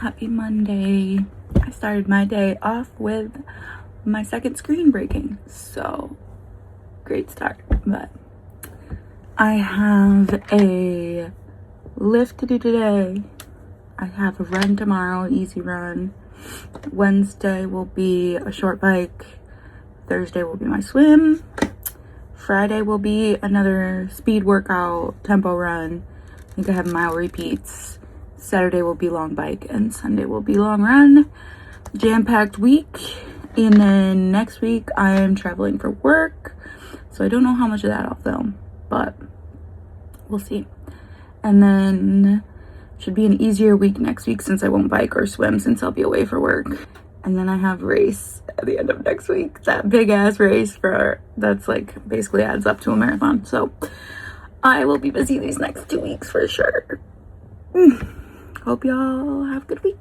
Happy Monday. I started my day off with my second screen breaking, so great start. But I have a lift to do today. I have a run tomorrow, easy run. Wednesday will be a short bike. Thursday will be my swim. Friday will be another speed workout, tempo run. I think I have mile repeats. Saturday will be long bike and Sunday will be long run. Jam-packed week. And then next week I am traveling for work. So I don't know how much of that I'll film, but we'll see. And then should be an easier week next week since I won't bike or swim since I'll be away for work. And then I have race at the end of next week. That big ass race that's like basically adds up to a marathon. So I will be busy these next 2 weeks for sure. Hope y'all have a good week.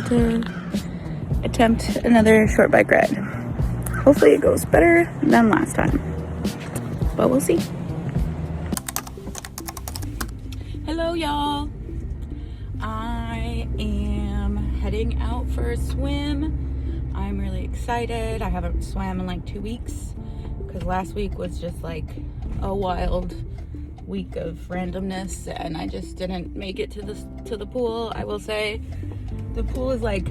To attempt another short bike ride. Hopefully it goes better than last time, but we'll see. Hello y'all, I am heading out for a swim. I'm really excited. I haven't swam in like 2 weeks because last week was just like a wild week of randomness and I just didn't make it to the pool. I will say the pool is like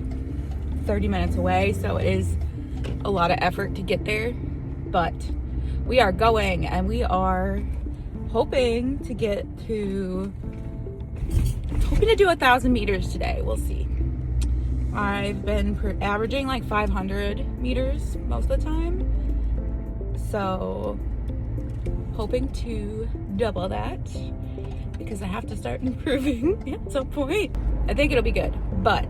30 minutes away, so it is a lot of effort to get there, but we are going and we are hoping to do 1,000 meters today. We'll see. I've been averaging like 500 meters most of the time, so hoping to double that because I have to start improving at some point. I think it'll be good, but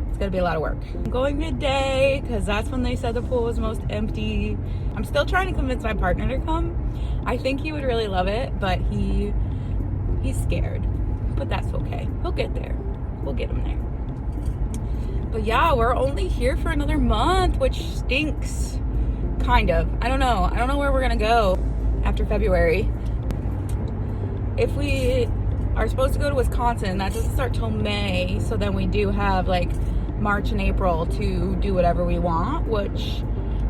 it's gonna be a lot of work. I'm going midday because that's when they said the pool was most empty. I'm still trying to convince my partner to come. I think he would really love it, but he's scared, but that's okay. He'll get there. We'll get him there. But yeah, we're only here for another month, which stinks, kind of. I don't know where we're gonna go after February. If we are supposed to go to Wisconsin, that doesn't start till May, so then we do have like March and April to do whatever we want, which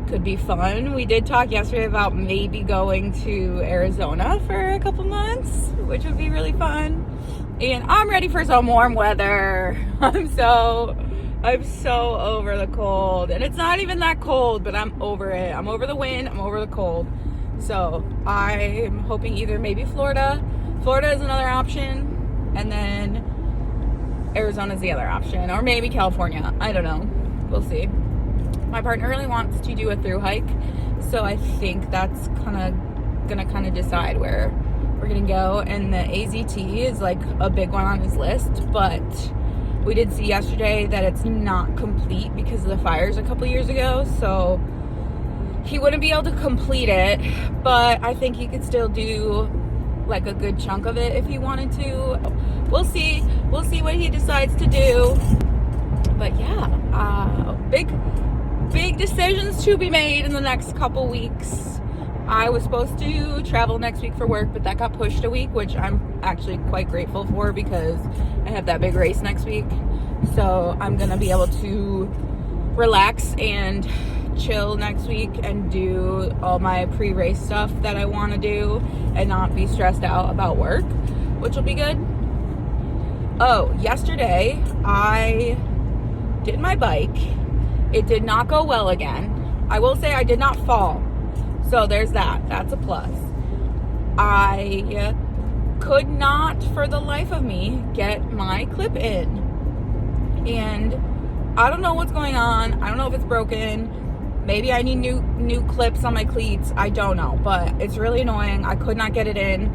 could be fun. We did talk yesterday about maybe going to Arizona for a couple months, which would be really fun. And I'm ready for some warm weather. I'm so over the cold, and it's not even that cold, but I'm over it. I'm over the wind, I'm over the cold. So I'm hoping either maybe Florida is another option, and then Arizona's the other option, or maybe California. I don't know. We'll see. My partner really wants to do a through hike, so I think that's gonna decide where we're gonna go. And the AZT is like a big one on his list, but we did see yesterday that it's not complete because of the fires a couple years ago, so he wouldn't be able to complete it, but I think he could still do like a good chunk of it if he wanted to. We'll see what he decides to do. But yeah, big decisions to be made in the next couple weeks. I was supposed to travel next week for work, but that got pushed a week, which I'm actually quite grateful for because I have that big race next week. So I'm gonna be able to relax and chill next week and do all my pre-race stuff that I want to do and not be stressed out about work, which will be good. Oh, yesterday I did my bike. It did not go well again. I will say I did not fall, so there's that's a plus. I could not for the life of me get my clip in, and I don't know what's going on. I don't know if it's broken. Maybe I need new clips on my cleats. I don't know, but it's really annoying. I could not get it in.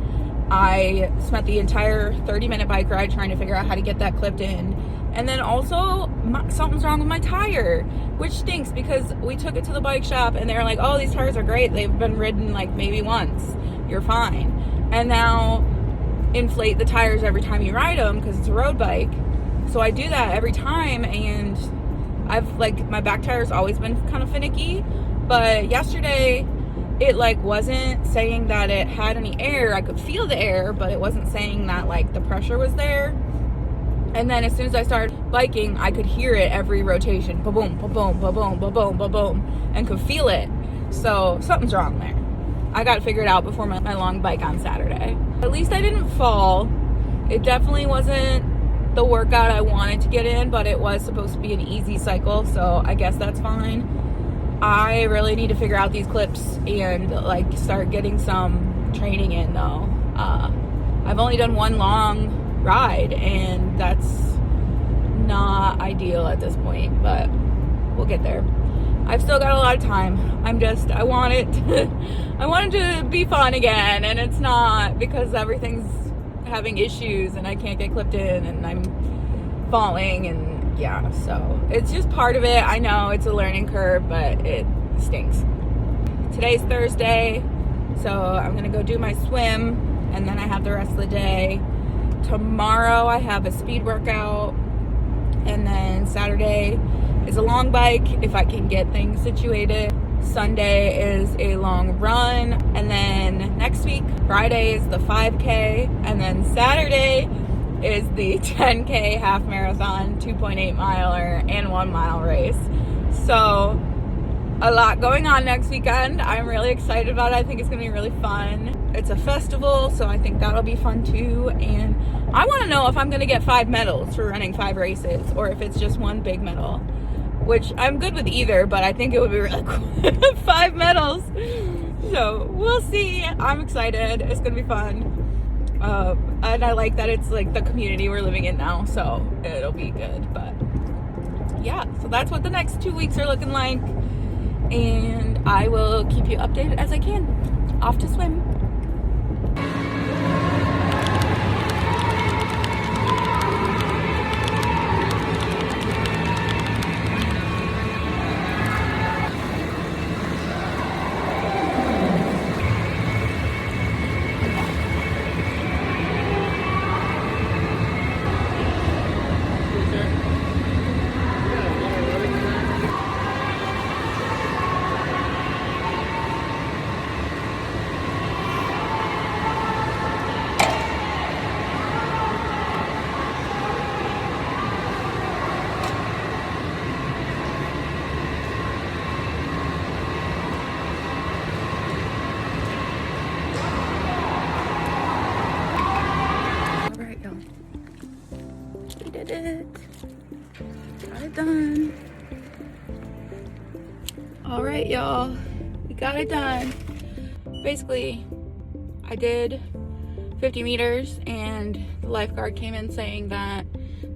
I spent the entire 30-minute bike ride trying to figure out how to get that clipped in. And then also, something's wrong with my tire, which stinks because we took it to the bike shop and they're like, oh, these tires are great. They've been ridden like maybe once. You're fine. And now inflate the tires every time you ride them because it's a road bike. So I do that every time, and I've like, my back tire's always been kind of finicky, but yesterday it like wasn't saying that it had any air. I could feel the air, but it wasn't saying that like the pressure was there. And then as soon as I started biking, I could hear it every rotation. Ba-boom, ba-boom, ba-boom, ba-boom, ba-boom, and could feel it. So something's wrong there. I got to figure it out before my long bike on Saturday. At least I didn't fall. It definitely wasn't the workout I wanted to get in, but it was supposed to be an easy cycle, so I guess that's fine. I really need to figure out these clips and like start getting some training in though. I've only done one long ride and that's not ideal at this point, but we'll get there. I've still got a lot of time. I want it to be fun again, and it's not because everything's having issues and I can't get clipped in and I'm falling, and yeah, so it's just part of it. I know it's a learning curve, but it stinks. Today's Thursday, so I'm gonna go do my swim and then I have the rest of the day. Tomorrow I have a speed workout, and then Saturday is a long bike if I can get things situated. Sunday is a long run, and then next week Friday is the 5K, and then Saturday is the 10K half marathon, 2.8 miler, and 1 mile race. So a lot going on next weekend. I'm really excited about it. I think it's gonna be really fun. It's a festival, so I think that'll be fun too. And I want to know if I'm gonna get 5 medals for running 5 races, or if it's just one big medal, which I'm good with either, but I think it would be really cool. 5 medals. So we'll see. I'm excited. It's gonna be fun. And I like that it's like the community we're living in now, so it'll be good. But yeah, so that's what the next 2 weeks are looking like, and I will keep you updated as I can. Off to swim. Got it done. All right, y'all, we got it done. Basically, I did 50 meters and the lifeguard came in saying that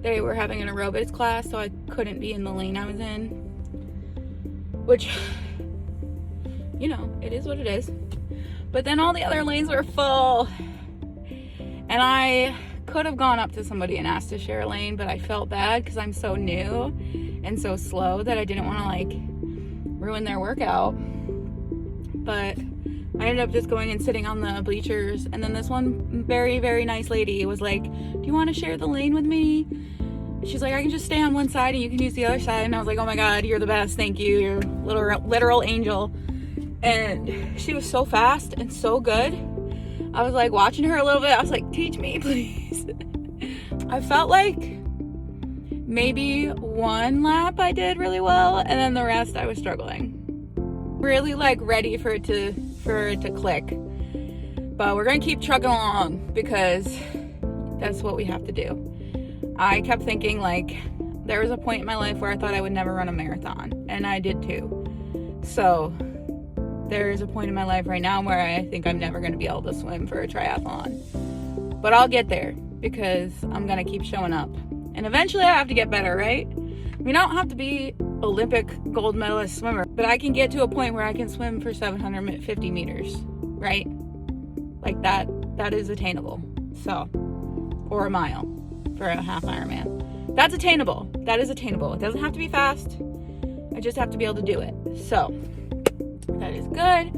they were having an aerobics class, so I couldn't be in the lane I was in, which, you know, it is what it is. But then all the other lanes were full, and I could have gone up to somebody and asked to share a lane, but I felt bad because I'm so new and so slow that I didn't want to like ruin their workout. But I ended up just going and sitting on the bleachers, and then this one very, very nice lady was like, do you want to share the lane with me? She's like, I can just stay on one side and you can use the other side. And I was like, oh my god, you're the best, thank you, you're a literal angel. And she was so fast and so good. I was like watching her a little bit. I was like, teach me, please. I felt like maybe one lap I did really well, and then the rest I was struggling. Really like ready for it to click. But we're gonna keep trucking along because that's what we have to do. I kept thinking like there was a point in my life where I thought I would never run a marathon, and I did too. So there's a point in my life right now where I think I'm never going to be able to swim for a triathlon. But I'll get there because I'm going to keep showing up. And eventually I have to get better, right? We don't have to be Olympic gold medalist swimmer, but I can get to a point where I can swim for 750 meters, right? Like that is attainable. So, or a mile for a half Ironman. That's attainable. That is attainable. It doesn't have to be fast. I just have to be able to do it. So, that is good.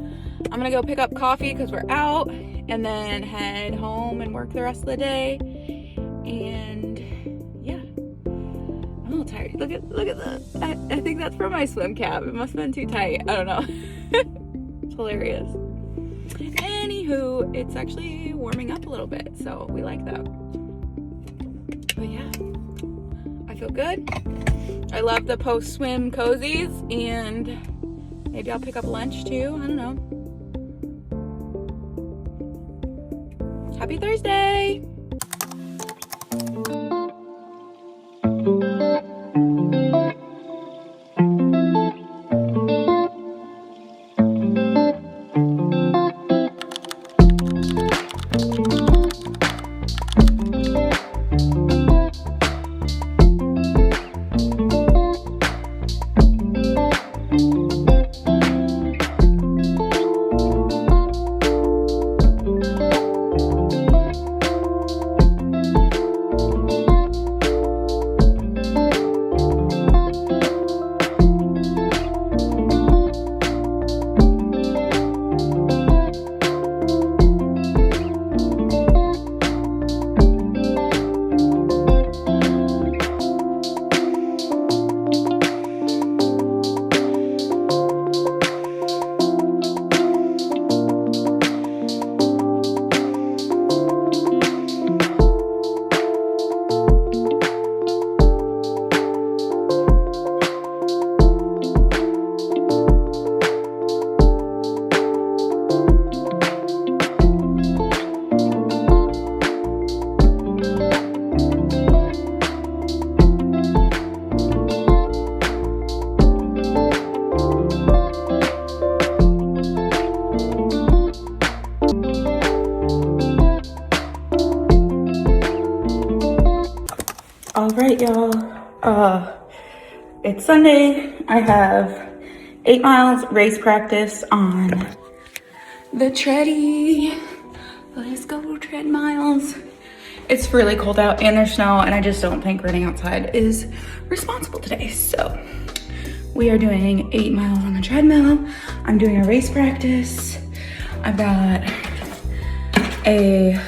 I'm gonna go pick up coffee because we're out, and then head home and work the rest of the day. And yeah, I'm a little tired. Look at that. I think that's from my swim cap. It must have been too tight. I don't know. It's hilarious. Anywho, it's actually warming up a little bit, so we like that. But yeah, I feel good. I love the post-swim cozies, and maybe I'll pick up lunch too. I don't know. Happy Thursday! All right, y'all. It's Sunday. I have 8 miles race practice on the tready. Let's go tread miles. It's really cold out and there's snow, and I just don't think running outside is responsible today. So we are doing 8 miles on the treadmill. I'm doing a race practice. I've got a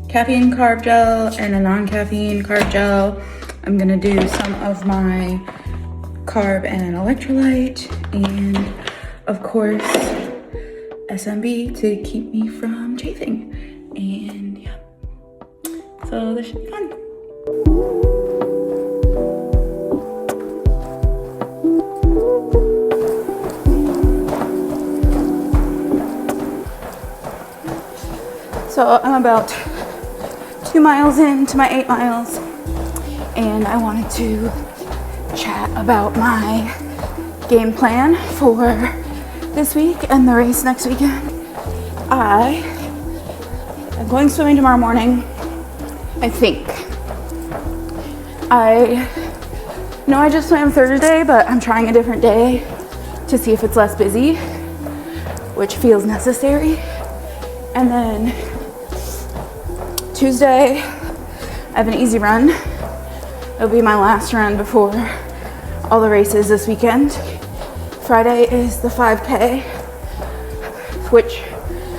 caffeine carb gel and a non-caffeine carb gel. I'm gonna do some of my carb and electrolyte, and of course SMB to keep me from chafing. And yeah, so this should be fun. So I'm about 2 miles into my 8 miles, and I wanted to chat about my game plan for this week and the race next weekend. I am going swimming tomorrow morning, I think. I know I just swam Thursday, but I'm trying a different day to see if it's less busy, which feels necessary. And then Tuesday, I have an easy run. It'll be my last run before all the races this weekend. Friday is the 5K, which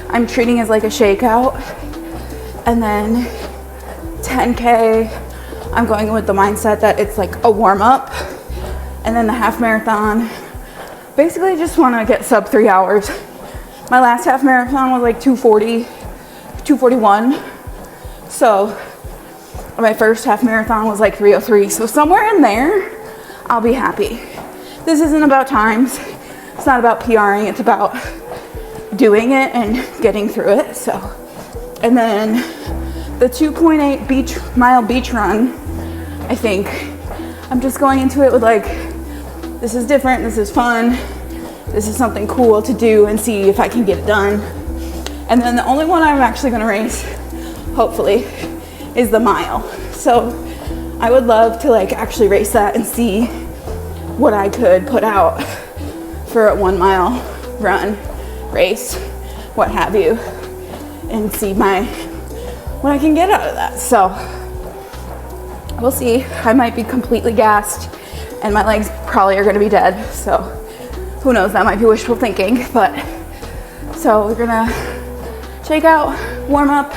I'm treating as like a shakeout. And then 10K, I'm going with the mindset that it's like a warm up. And then the half marathon, basically just want to get sub 3 hours. My last half marathon was like 240, 241. So my first half marathon was like 303. So somewhere in there, I'll be happy. This isn't about times. It's not about PRing. It's about doing it and getting through it. So, and then the 2.8 mile beach run, I think I'm just going into it with like, this is different. This is fun. This is something cool to do and see if I can get it done. And then the only one I'm actually going to race, hopefully, is the mile. So I would love to like actually race that and see what I could put out for a 1 mile run, race, what have you, and see what I can get out of that. So we'll see. I might be completely gassed and my legs probably are gonna be dead. So who knows, that might be wishful thinking, but so we're gonna shake out, warm up,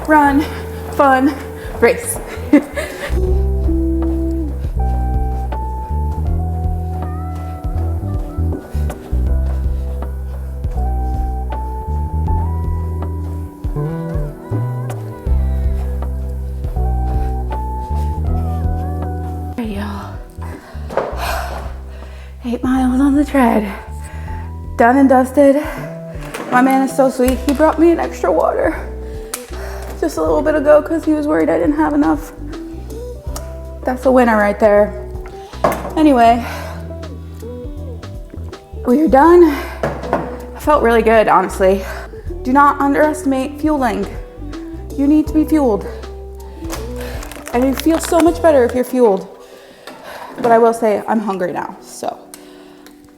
run, fun, race. Hey y'all, 8 miles on the tread, done and dusted. My man is so sweet. He brought me an extra water just a little bit ago because he was worried I didn't have enough. That's a winner right there. Anyway, we are done. I felt really good, honestly. Do not underestimate fueling. You need to be fueled. And you feel so much better if you're fueled. But I will say I'm hungry now, so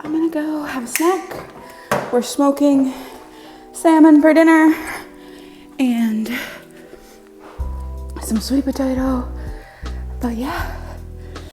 I'm gonna go have a snack. We're smoking salmon for dinner and some sweet potato. But yeah.